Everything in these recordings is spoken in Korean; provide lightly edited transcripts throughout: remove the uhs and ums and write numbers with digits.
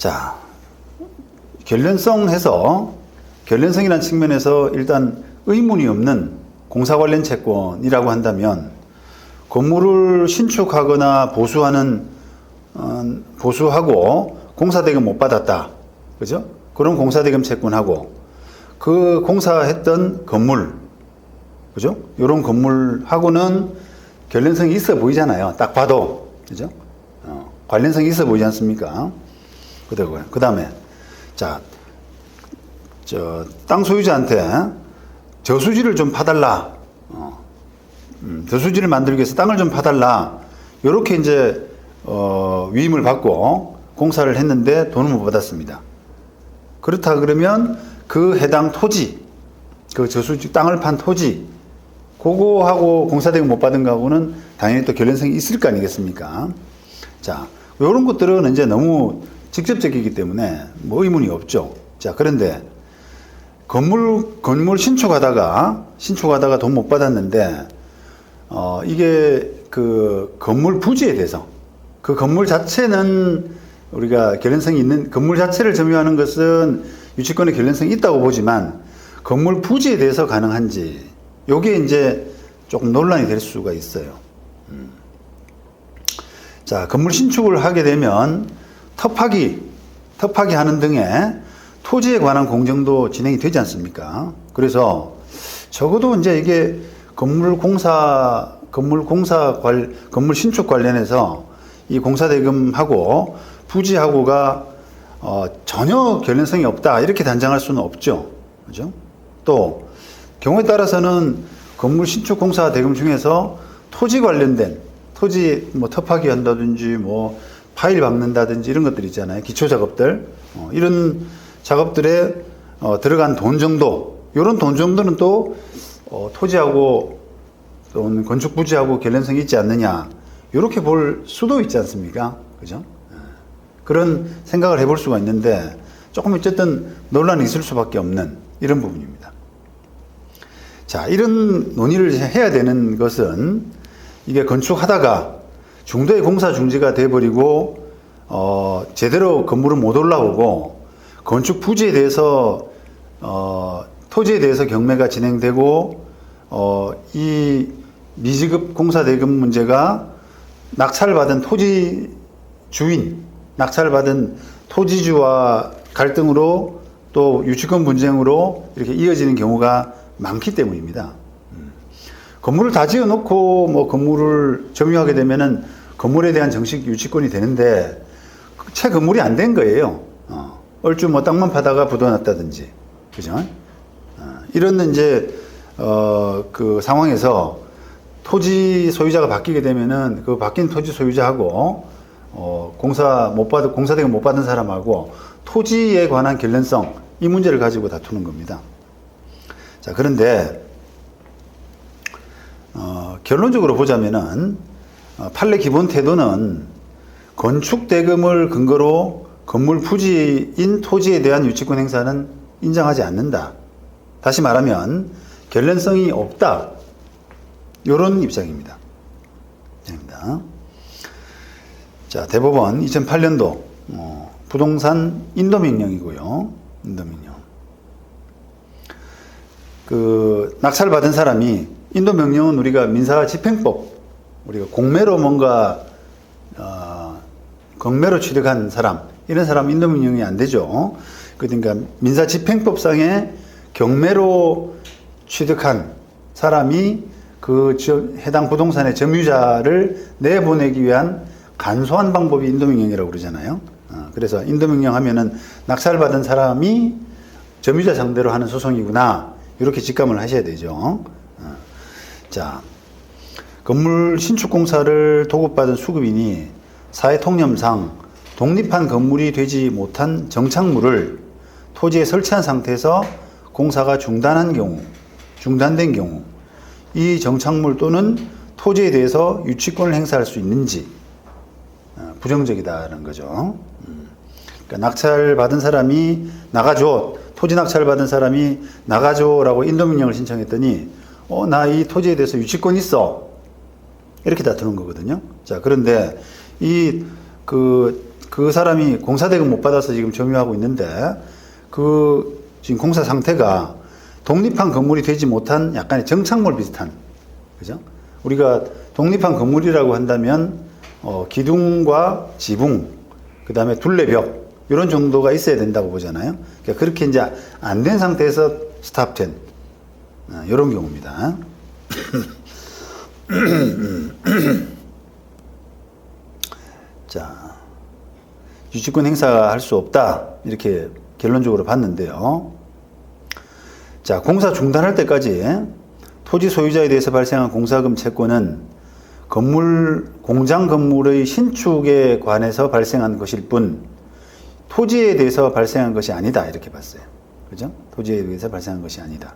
자, 결련성이라는 측면에서 일단 의문이 없는 공사 관련 채권이라고 한다면 건물을 신축하거나 보수하고 공사대금 못 받았다. 그죠? 그런 공사대금 채권하고 그 공사했던 건물, 그죠? 이런 건물하고는 결련성이 있어 보이잖아요. 딱 봐도. 그죠? 관련성이 있어 보이지 않습니까? 그 다음에, 자, 땅 소유자한테 저수지를 좀 파달라. 저수지를 만들기 위해서 땅을 좀 파달라. 요렇게 이제, 위임을 받고 공사를 했는데 돈을 못 받았습니다. 그렇다 그러면 그 해당 토지, 그 저수지 땅을 판 토지, 그거하고 공사대금 못 받은 거하고는 당연히 또 결련성이 있을 거 아니겠습니까? 자, 요런 것들은 이제 너무 직접적이기 때문에 뭐 의문이 없죠. 자, 그런데 건물 신축하다가 돈 못 받았는데, 이게 그 건물 부지에 대해서 그 건물 자체는 우리가 결련성이 있는 건물 자체를 점유하는 것은 유치권의 결련성이 있다고 보지만 건물 부지에 대해서 가능한지 요게 이제 조금 논란이 될 수가 있어요. 자, 건물 신축을 하게 되면 터파기 하는 등의 토지에 관한 공정도 진행이 되지 않습니까? 그래서 적어도 이제 이게 건물 신축 관련해서 이 공사대금하고 부지하고가 전혀 결련성이 없다 이렇게 단정할 수는 없죠. 그죠? 또 경우에 따라서는 건물 신축 공사 대금 중에서 토지 관련된 토지 뭐 터파기 한다든지 뭐 파일 박는다든지 이런 것들 있잖아요. 기초 작업들 이런 작업들에 들어간 돈 정도, 이런 돈 정도는 또 토지하고 또는 건축 부지하고 결련성이 있지 않느냐 이렇게 볼 수도 있지 않습니까? 그죠? 그런 생각을 해볼 수가 있는데 조금 어쨌든 논란이 있을 수밖에 없는 이런 부분입니다. 자, 이런 논의를 해야 되는 것은 이게 건축하다가 중도의 공사 중지가 돼버리고 제대로 건물은 못 올라오고 건축 부지에 대해서 토지에 대해서 경매가 진행되고 이 미지급 공사대금 문제가 낙찰받은 토지 주인, 낙찰받은 토지주와 갈등으로 또 유치권 분쟁으로 이렇게 이어지는 경우가 많기 때문입니다. 건물을 다 지어놓고 뭐 건물을 점유하게 되면은 건물에 대한 정식 유치권이 되는데 채 건물이 안 된 거예요. 얼추 뭐 땅만 파다가 부도났다든지, 그죠? 이런 이제 그 상황에서 토지 소유자가 바뀌게 되면은 그 바뀐 토지 소유자하고 공사대금 못 받은 사람하고 토지에 관한 결련성 이 문제를 가지고 다투는 겁니다. 자, 그런데 결론적으로 보자면은 판례 기본 태도는 건축 대금을 근거로 건물 부지인 토지에 대한 유치권 행사는 인정하지 않는다. 다시 말하면 결련성이 없다. 이런 입장입니다. 자, 대법원 2008년도 부동산 인도명령이고요. 인도명령. 그 낙찰받은 사람이 인도명령은 우리가 민사집행법, 우리가 공매로 뭔가 경매로 취득한 사람, 이런 사람 인도명령이 안 되죠. 그러니까 민사집행법상의 경매로 취득한 사람이 그 해당 부동산의 점유자를 내보내기 위한 간소한 방법이 인도명령이라고 그러잖아요. 그래서 인도명령 하면은 낙찰받은 사람이 점유자 상대로 하는 소송이구나. 이렇게 직감을 하셔야 되죠. 자, 건물 신축 공사를 도급받은 수급인이 사회 통념상 독립한 건물이 되지 못한 정착물을 토지에 설치한 상태에서 공사가 중단된 경우 이 정착물 또는 토지에 대해서 유치권을 행사할 수 있는지 부정적이다는 거죠. 그러니까 낙찰받은 사람이 나가줘, 토지 낙찰받은 사람이 나가줘라고 인도명령을 신청했더니 나 이 토지에 대해서 유치권 있어 이렇게 다투는 거거든요. 자, 그런데 이 그 그 사람이 공사대금 못 받아서 지금 점유하고 있는데 그 지금 공사 상태가 독립한 건물이 되지 못한 약간의 정착물 비슷한, 그죠? 우리가 독립한 건물이라고 한다면 기둥과 지붕, 그 다음에 둘레벽 이런 정도가 있어야 된다고 보잖아요. 그러니까 그렇게 이제 안 된 상태에서 스탑된 이런 경우입니다. 자, 유치권 행사할 수 없다 이렇게 결론적으로 봤는데요. 자, 공사 중단할 때까지 토지 소유자에 대해서 발생한 공사금 채권은 공장 건물의 신축에 관해서 발생한 것일 뿐 토지에 대해서 발생한 것이 아니다 이렇게 봤어요. 그죠? 토지에 대해서 발생한 것이 아니다.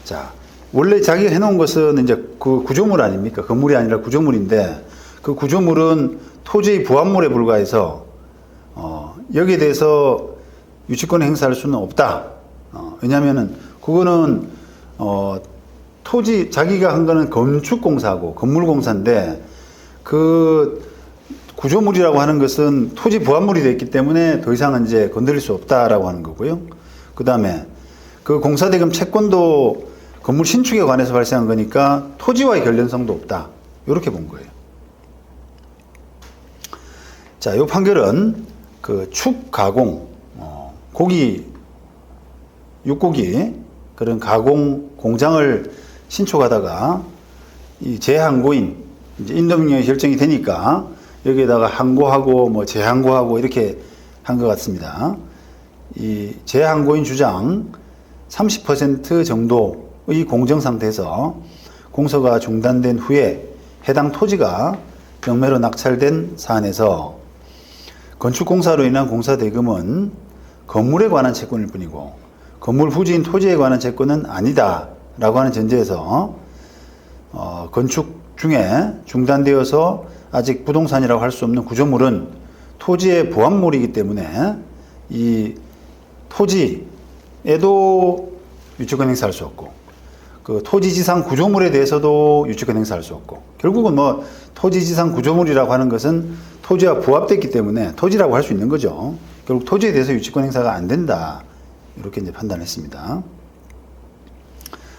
자, 원래 자기가 해놓은 것은 이제 그 구조물 아닙니까? 건물이 아니라 구조물인데 그 구조물은 토지의 부합물에 불과해서 여기에 대해서 유치권 행사할 수는 없다. 왜냐하면은 그거는 토지 자기가 한 거는 건축공사고 건물공사인데 그 구조물이라고 하는 것은 토지 부합물이 되어 있기 때문에 더 이상은 이제 건드릴 수 없다라고 하는 거고요. 그 다음에 그 공사대금 채권도 건물 신축에 관해서 발생한 거니까 토지와의 관련성도 없다. 이렇게 본 거예요. 자, 이 판결은 그 축 가공, 고기, 육고기 그런 가공 공장을 신축하다가 이 재항고인, 이제 인도명령이 결정이 되니까 여기에다가 항고하고 뭐 재항고하고 이렇게 한 것 같습니다. 이 재항고인 주장 30% 정도의 공정 상태에서 공사가 중단된 후에 해당 토지가 경매로 낙찰된 사안에서 건축공사로 인한 공사대금은 건물에 관한 채권일 뿐이고 건물 부지인 토지에 관한 채권은 아니다 라고 하는 전제에서 건축 중에 중단되어서 아직 부동산이라고 할 수 없는 구조물은 토지의 부합물이기 때문에 이 토지에도 유치권 행사할 수 없고 그 토지지상 구조물에 대해서도 유치권 행사할 수 없고 결국은 뭐 토지지상 구조물이라고 하는 것은 토지와 부합됐기 때문에 토지라고 할 수 있는 거죠. 결국 토지에 대해서 유치권 행사가 안 된다. 이렇게 이제 판단했습니다.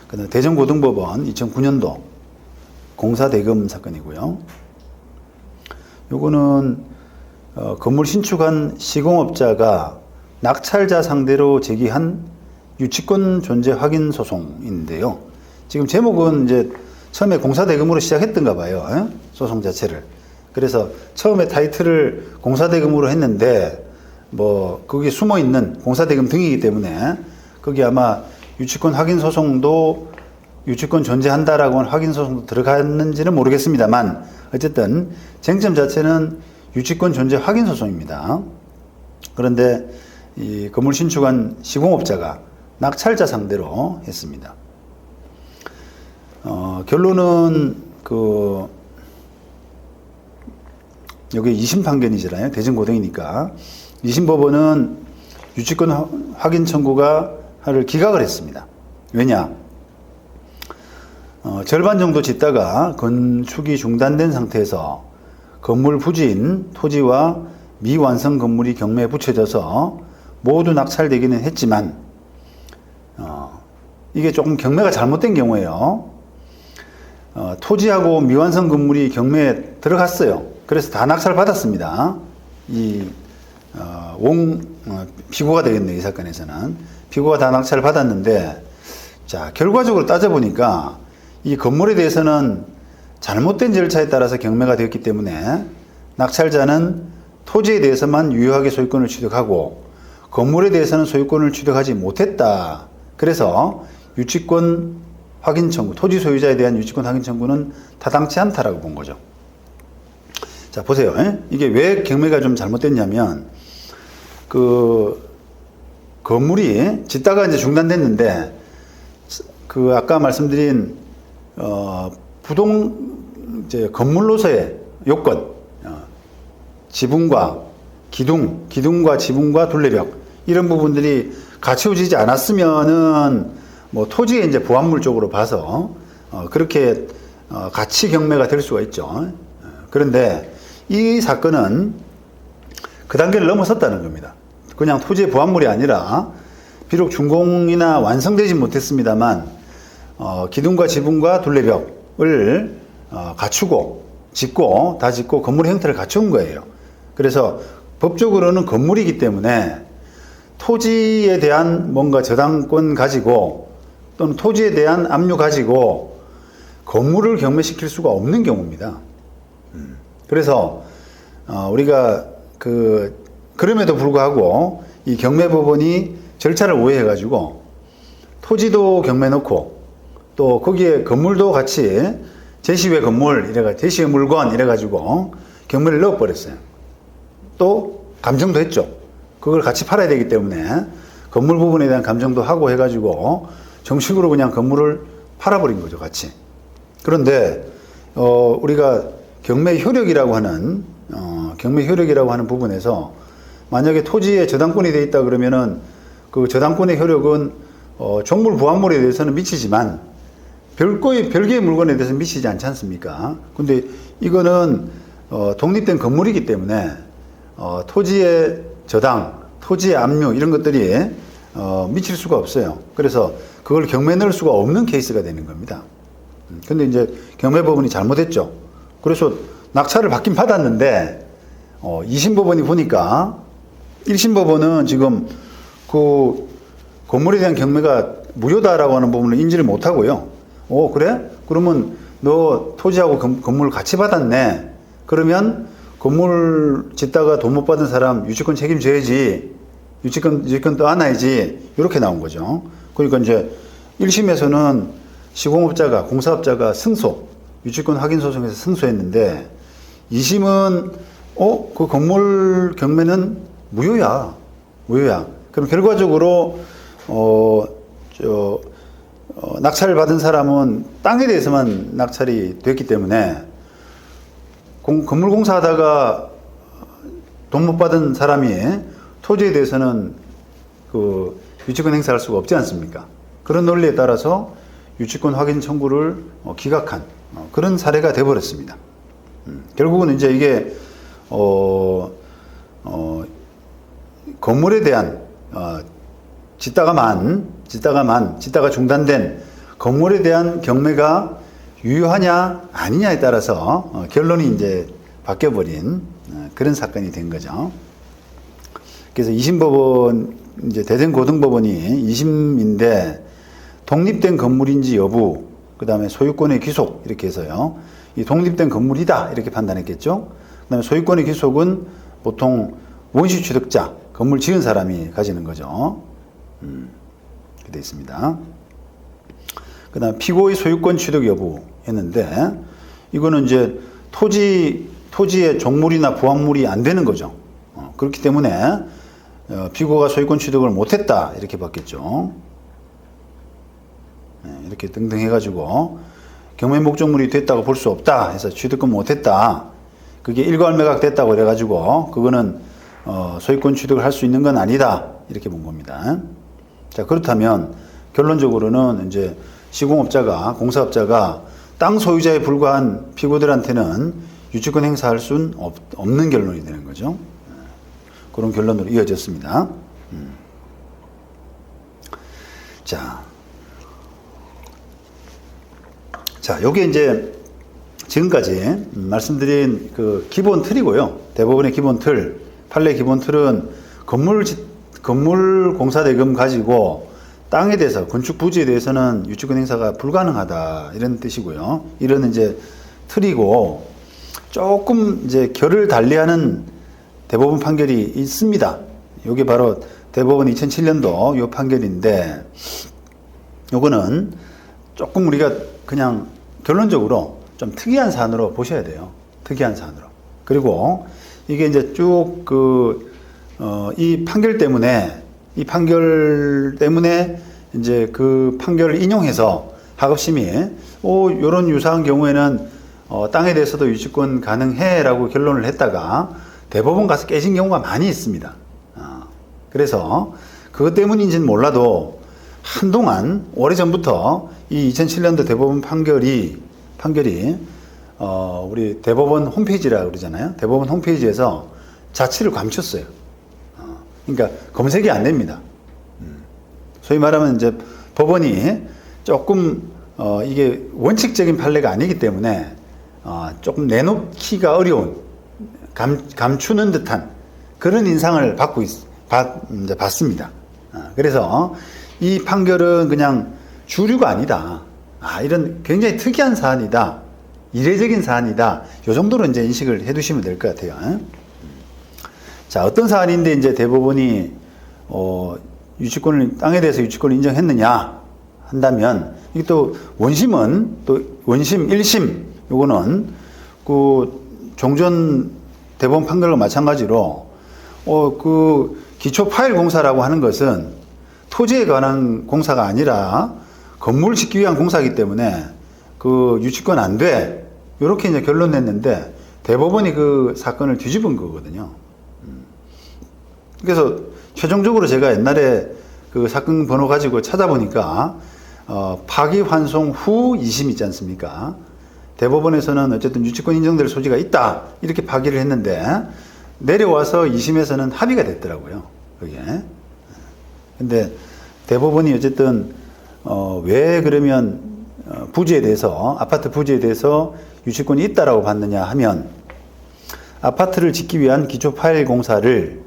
그다음 대전고등법원 2009년도 공사대금 사건이고요. 요거는 건물 신축한 시공업자가 낙찰자 상대로 제기한 유치권 존재 확인 소송인데요. 지금 제목은 이제 처음에 공사대금으로 시작했던가 봐요. 소송 자체를. 그래서 처음에 타이틀을 공사대금으로 했는데 뭐 거기 숨어 있는 공사대금 등이기 때문에 거기 아마 유치권 확인 소송도 유치권 존재한다라고 하는 확인 소송도 들어갔는지는 모르겠습니다만 어쨌든 쟁점 자체는 유치권 존재 확인 소송입니다. 그런데 이 건물 신축한 시공업자가 낙찰자 상대로 했습니다. 결론은 여기 2심 판결이잖아요. 대전고등이니까 2심 법원은 유치권 확인 청구를 기각을 했습니다. 왜냐? 절반 정도 짓다가 건축이 중단된 상태에서 건물 부지인 토지와 미완성 건물이 경매에 붙여져서 모두 낙찰되기는 했지만 이게 조금 경매가 잘못된 경우에요. 토지하고 미완성 건물이 경매에 들어갔어요. 그래서 다 낙찰 받았습니다. 피고가 되겠네요. 이 사건에서는. 피고가 다 낙찰 받았는데, 자, 결과적으로 따져보니까 이 건물에 대해서는 잘못된 절차에 따라서 경매가 되었기 때문에 낙찰자는 토지에 대해서만 유효하게 소유권을 취득하고 건물에 대해서는 소유권을 취득하지 못했다. 그래서 유치권 확인 청구, 토지 소유자에 대한 유치권 확인 청구는 타당치 않다라고 본 거죠. 자, 보세요. 이게 왜 경매가 좀 잘못됐냐면, 건물이 짓다가 이제 중단됐는데, 아까 말씀드린, 건물로서의 요건, 지붕과 기둥과 지붕과 둘레벽, 이런 부분들이 갖춰지지 않았으면은, 뭐, 토지의 이제 부합물 쪽으로 봐서, 그렇게, 같이 경매가 될 수가 있죠. 그런데, 이 사건은 그 단계를 넘어섰다는 겁니다. 그냥 토지의 부합물이 아니라 비록 준공이나 완성되지 못했습니다만 기둥과 지붕과 둘레벽을 갖추고 짓고 다 짓고 건물의 형태를 갖춘 거예요. 그래서 법적으로는 건물이기 때문에 토지에 대한 뭔가 저당권 가지고 또는 토지에 대한 압류 가지고 건물을 경매시킬 수가 없는 경우입니다. 그래서 우리가 그럼에도 불구하고 이 경매법원이 절차를 오해해가지고 토지도 경매 넣고 또 거기에 건물도 같이 제시외 건물 제시외 물건 이래가지고 경매를 넣어버렸어요. 또 감정도 했죠. 그걸 같이 팔아야 되기 때문에 건물 부분에 대한 감정도 하고 해가지고 정식으로 그냥 건물을 팔아버린 거죠, 같이. 그런데 우리가 경매 효력이라고 하는 부분에서 만약에 토지에 저당권이 되어 있다 그러면은 그 저당권의 효력은 종물 부합물에 대해서는 미치지만 별개의 물건에 대해서는 미치지 않지 않습니까? 근데 이거는 독립된 건물이기 때문에 토지의 저당, 토지의 압류 이런 것들이 미칠 수가 없어요. 그래서 그걸 경매에 넣을 수가 없는 케이스가 되는 겁니다. 근데 이제 경매법원이 잘못했죠. 그래서 낙찰을 받긴 받았는데 2심 법원이 보니까 1심 법원은 지금 그 건물에 대한 경매가 무효다라고 하는 부분을 인지를 못하고요. 그래? 그러면 너 토지하고 건물 같이 받았네. 그러면 건물 짓다가 돈 못 받은 사람 유치권 책임져야지. 유치권 떠안아야지. 이렇게 나온 거죠. 그러니까 이제 1심에서는 시공업자가, 공사업자가 승소, 유치권 확인 소송에서 승소했는데 2심은 그 건물 경매는 무효야. 그럼 결과적으로 낙찰을 받은 사람은 땅에 대해서만 낙찰이 됐기 때문에 건물 공사하다가 돈 못 받은 사람이 토지에 대해서는 그 유치권 행사할 수가 없지 않습니까? 그런 논리에 따라서 유치권 확인 청구를 기각한 그런 사례가 되어버렸습니다. 결국은 이제 이게 건물에 대한 짓다가 중단된 건물에 대한 경매가 유효하냐 아니냐에 따라서 결론이 이제 바뀌어버린 그런 사건이 된 거죠. 그래서 2심 법원 이제 대전고등법원이 2심인데 독립된 건물인지 여부, 그 다음에 소유권의 귀속 이렇게 해서요. 이 독립된 건물이다 이렇게 판단했겠죠. 그 다음에 소유권의 귀속은 보통 원시 취득자, 건물 지은 사람이 가지는 거죠. 이렇게 되어 있습니다. 그 다음 피고의 소유권 취득 여부 했는데 이거는 이제 토지의 종물이나 부합물이 안 되는 거죠. 그렇기 때문에 피고가 소유권 취득을 못했다 이렇게 봤겠죠. 이렇게 등등 해가지고 경매 목적물이 됐다고 볼 수 없다 해서 취득권 못했다. 그게 일괄매각 됐다고 그래가지고 그거는 소유권 취득을 할 수 있는 건 아니다 이렇게 본 겁니다. 자, 그렇다면 결론적으로는 이제 시공업자가, 공사업자가 땅 소유자에 불과한 피고들한테는 유치권 행사할 수는 없는 결론이 되는 거죠. 그런 결론으로 이어졌습니다. 자, 요게 이제 지금까지 말씀드린 그 기본 틀이고요. 대법원의 기본 틀, 판례 기본 틀은 건물 공사대금 가지고 땅에 대해서, 건축 부지에 대해서는 유치권 행사가 불가능하다 이런 뜻이고요. 이런 이제 틀이고 조금 이제 결을 달리하는 대법원 판결이 있습니다. 이게 바로 대법원 2007년도 요 판결인데 요거는 조금 우리가 그냥 결론적으로 좀 특이한 사안으로 보셔야 돼요. 특이한 사안으로. 그리고 이게 이제 쭉 이 판결 때문에 이제 그 판결을 인용해서 하급심이 요런 유사한 경우에는 땅에 대해서도 유치권 가능해라고 결론을 했다가 대법원 가서 깨진 경우가 많이 있습니다. 그래서 그것 때문인지는 몰라도 한동안 오래전부터 이 2007년도 대법원 판결이 우리 대법원 홈페이지라고 그러잖아요. 대법원 홈페이지에서 자취를 감췄어요. 그러니까 검색이 안 됩니다. 소위 말하면 이제 법원이 조금 이게 원칙적인 판례가 아니기 때문에 조금 내놓기가 어려운 감추는 듯한 그런 인상을 이제 받습니다. 그래서 이 판결은 그냥 주류가 아니다. 이런 굉장히 특이한 사안이다. 이례적인 사안이다. 이 정도로 이제 인식을 해 두시면 될 것 같아요. 자, 어떤 사안인데 이제 대법원이 땅에 대해서 유치권을 인정했느냐 한다면, 이게 또 원심은 또 원심 1심 요거는 그 종전 대법원 판결과 마찬가지로 그 기초 파일 공사라고 하는 것은 토지에 관한 공사가 아니라 건물 짓기 위한 공사이기 때문에 그 유치권 안 돼. 이렇게 이제 결론 냈는데 대법원이 그 사건을 뒤집은 거거든요. 그래서 최종적으로 제가 옛날에 그 사건 번호 가지고 찾아보니까 파기환송 후 2심 있지 않습니까? 대법원에서는 어쨌든 유치권 인정될 소지가 있다 이렇게 파기를 했는데 내려와서 2심에서는 합의가 됐더라고요. 그게. 근데 대법원이 어쨌든 왜 그러면 부지에 대해서, 아파트 부지에 대해서 유치권이 있다라고 봤느냐 하면, 아파트를 짓기 위한 기초 파일 공사를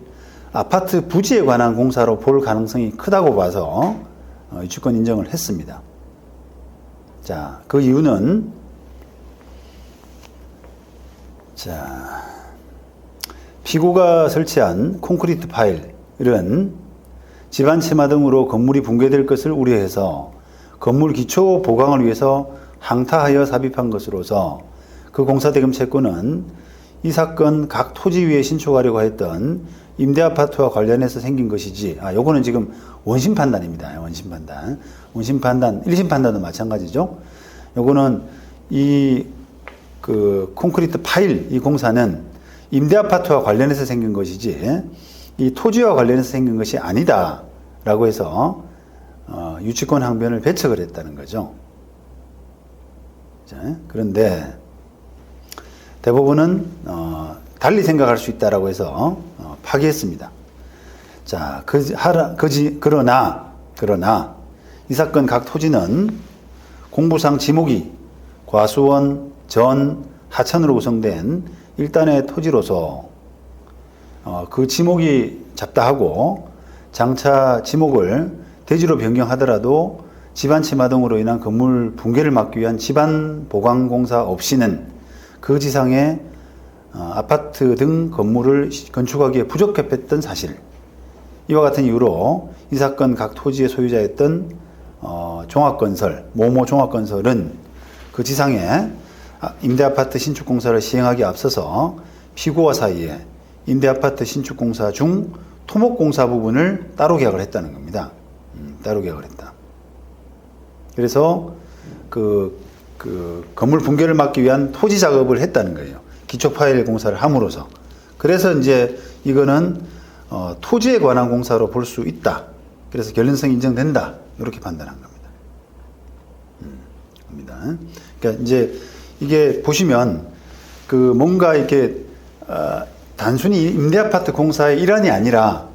아파트 부지에 관한 공사로 볼 가능성이 크다고 봐서 유치권 인정을 했습니다. 자, 그 이유는 피고가 설치한 콘크리트 파일은 집안 침하 등으로 건물이 붕괴될 것을 우려해서 건물 기초 보강을 위해서 항타하여 삽입한 것으로서 그 공사대금 채권은 이 사건 각 토지 위에 신축하려고 했던 임대아파트와 관련해서 생긴 것이지, 요거는 지금 원심 판단입니다. 원심 판단. 원심 판단, 1심 판단도 마찬가지죠. 요거는 그 콘크리트 파일, 이 공사는 임대아파트와 관련해서 생긴 것이지, 이 토지와 관련해서 생긴 것이 아니다. 라고 해서, 유치권 항변을 배척을 했다는 거죠. 자, 그런데, 대법원은, 달리 생각할 수 있다라고 해서, 파기했습니다. 자, 그러나, 이 사건 각 토지는 공부상 지목이 과수원, 전, 하천으로 구성된 일단의 토지로서, 그 지목이 잡다하고 장차 지목을 대지로 변경하더라도 집안 침하 등으로 인한 건물 붕괴를 막기 위한 집안 보강 공사 없이는 그 지상에 아파트 등 건물을 건축하기에 부적합했던 사실. 이와 같은 이유로 이 사건 각 토지의 소유자였던 종합건설, 모모 종합건설은 그 지상에 임대아파트 신축공사를 시행하기에 앞서서 피고와 사이에 임대아파트 신축공사 중 토목공사 부분을 따로 계약을 했다는 겁니다. 따로 계약을 했다. 그래서 그 건물 붕괴를 막기 위한 토지 작업을 했다는 거예요. 기초 파일 공사를 함으로써. 그래서 이제 이거는 토지에 관한 공사로 볼 수 있다. 그래서 결론성 인정된다. 이렇게 판단한 겁니다. 그러니까 이제 이게 보시면 그 뭔가 이렇게 단순히 임대아파트 공사의 일환이 아니라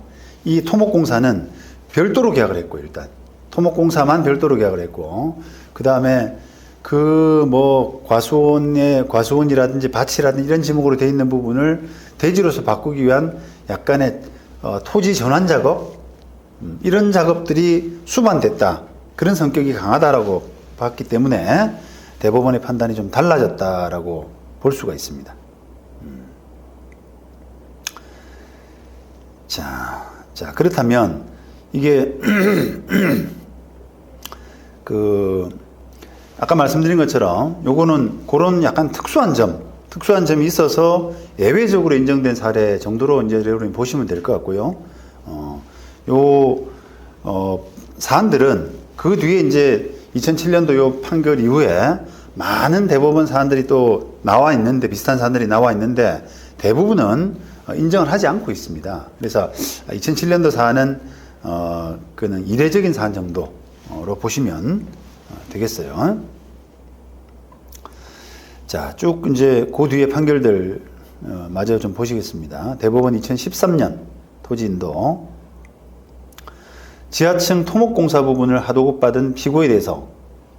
이 토목공사는 별도로 계약을 했고, 일단 토목공사만 별도로 계약을 했고, 그 다음에 그 뭐 과수원이라든지 밭이라든지 이런 지목으로 되어 있는 부분을 대지로서 바꾸기 위한 약간의 토지 전환 작업, 이런 작업들이 수반됐다. 그런 성격이 강하다라고 봤기 때문에 대법원의 판단이 좀 달라졌다라고 볼 수가 있습니다. 자, 그렇다면 이게 아까 말씀드린 것처럼 요거는 그런 약간 특수한 점이 있어서 예외적으로 인정된 사례 정도로 이제 여러분이 보시면 될 것 같고요. 사안들은 그 뒤에 이제 2007년도 요 판결 이후에 많은 대법원 사안들이 또 나와 있는데, 비슷한 사안들이 나와 있는데 대부분은 인정을 하지 않고 있습니다. 그래서 2007년도 사안은 그는 이례적인 사안 정도로 보시면 되겠어요. 자, 쭉 이제 그 뒤에 판결들 마저 좀 보시겠습니다. 대법원 2013년 토지인도 지하층 토목공사 부분을 하도급받은 피고에 대해서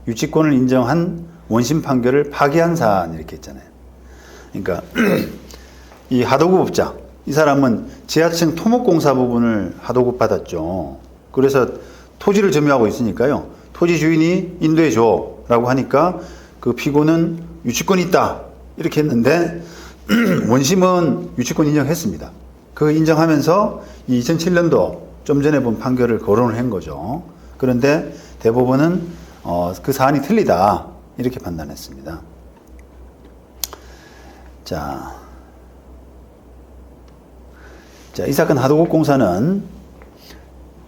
유치권을 인정한 원심 판결을 파기한 사안 이렇게 했잖아요. 그러니까 이 하도급업자 이 사람은 지하층 토목공사 부분을 하도급받았죠. 그래서 토지를 점유하고 있으니까요. 토지 주인이 인도해 줘라고 하니까 그 피고는 유치권이 있다 이렇게 했는데 원심은 유치권 인정했습니다. 그 인정하면서 2007년도 좀 전에 본 판결을 거론을 한 거죠. 그런데 대법원은 그 사안이 틀리다 이렇게 판단했습니다. 자, 이 사건 하도급공사는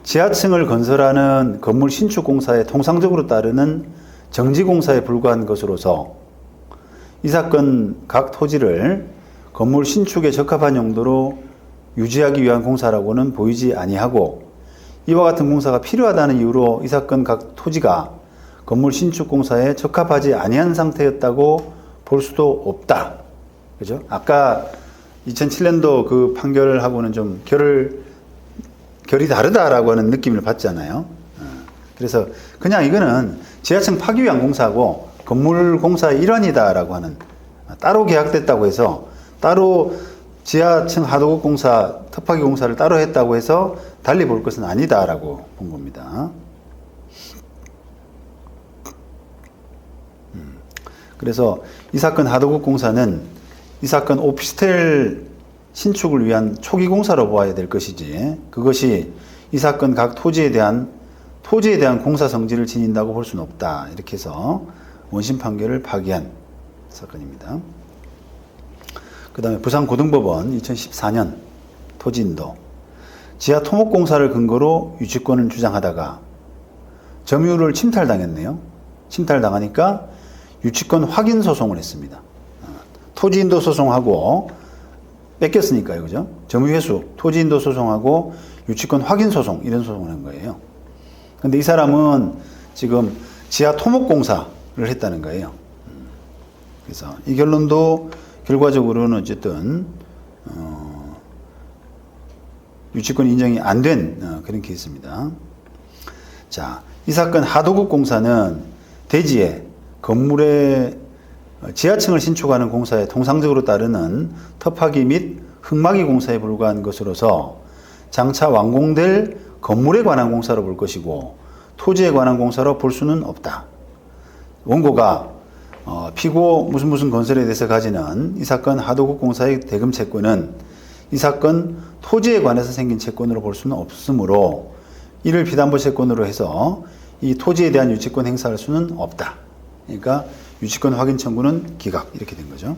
지하층을 건설하는 건물 신축 공사에 통상적으로 따르는 정지공사에 불과한 것으로서 이 사건 각 토지를 건물 신축에 적합한 용도로 유지하기 위한 공사라고는 보이지 아니하고 이와 같은 공사가 필요하다는 이유로 이 사건 각 토지가 건물 신축 공사에 적합하지 아니한 상태였다고 볼 수도 없다. 그죠? 아까 2007년도 그 판결하고는 좀 결이 다르다라고 하는 느낌을 받잖아요. 그래서 그냥 이거는 지하층 파기 위한 공사고 건물 공사의 일환이다라고 하는 따로 계약됐다고 해서 따로 지하층 하도급 공사, 터파기 공사를 따로 했다고 해서 달리 볼 것은 아니다라고 본 겁니다. 그래서 이 사건 하도급 공사는 이 사건 오피스텔 신축을 위한 초기 공사로 보아야 될 것이지 그것이 이 사건 각 토지에 대한 공사 성질을 지닌다고 볼 수는 없다. 이렇게 해서 원심 판결을 파기한 사건입니다. 그 다음에 부산고등법원 2014년 토지인도 지하 토목공사를 근거로 유치권을 주장하다가 점유를 침탈당했네요. 침탈당하니까 유치권 확인 소송을 했습니다. 토지인도 소송하고 뺏겼으니까요. 그죠? 점유회수, 토지인도 소송하고 유치권 확인 소송 이런 소송을 한 거예요. 근데 이 사람은 지금 지하 토목공사를 했다는 거예요. 그래서 이 결론도 결과적으로는 어쨌든 유치권 인정이 안 된 그런 케이스입니다. 자, 이 사건 하도급 공사는 대지에 건물의 지하층을 신축하는 공사에 통상적으로 따르는 터파기 및 흙막이 공사에 불과한 것으로서 장차 완공될 건물에 관한 공사로 볼 것이고 토지에 관한 공사로 볼 수는 없다. 원고가 피고 무슨 건설에 대해서 가지는 이 사건 하도급 공사의 대금 채권은 이 사건 토지에 관해서 생긴 채권으로 볼 수는 없으므로 이를 피담보 채권으로 해서 이 토지에 대한 유치권 행사할 수는 없다. 그러니까 유치권 확인 청구는 기각 이렇게 된 거죠.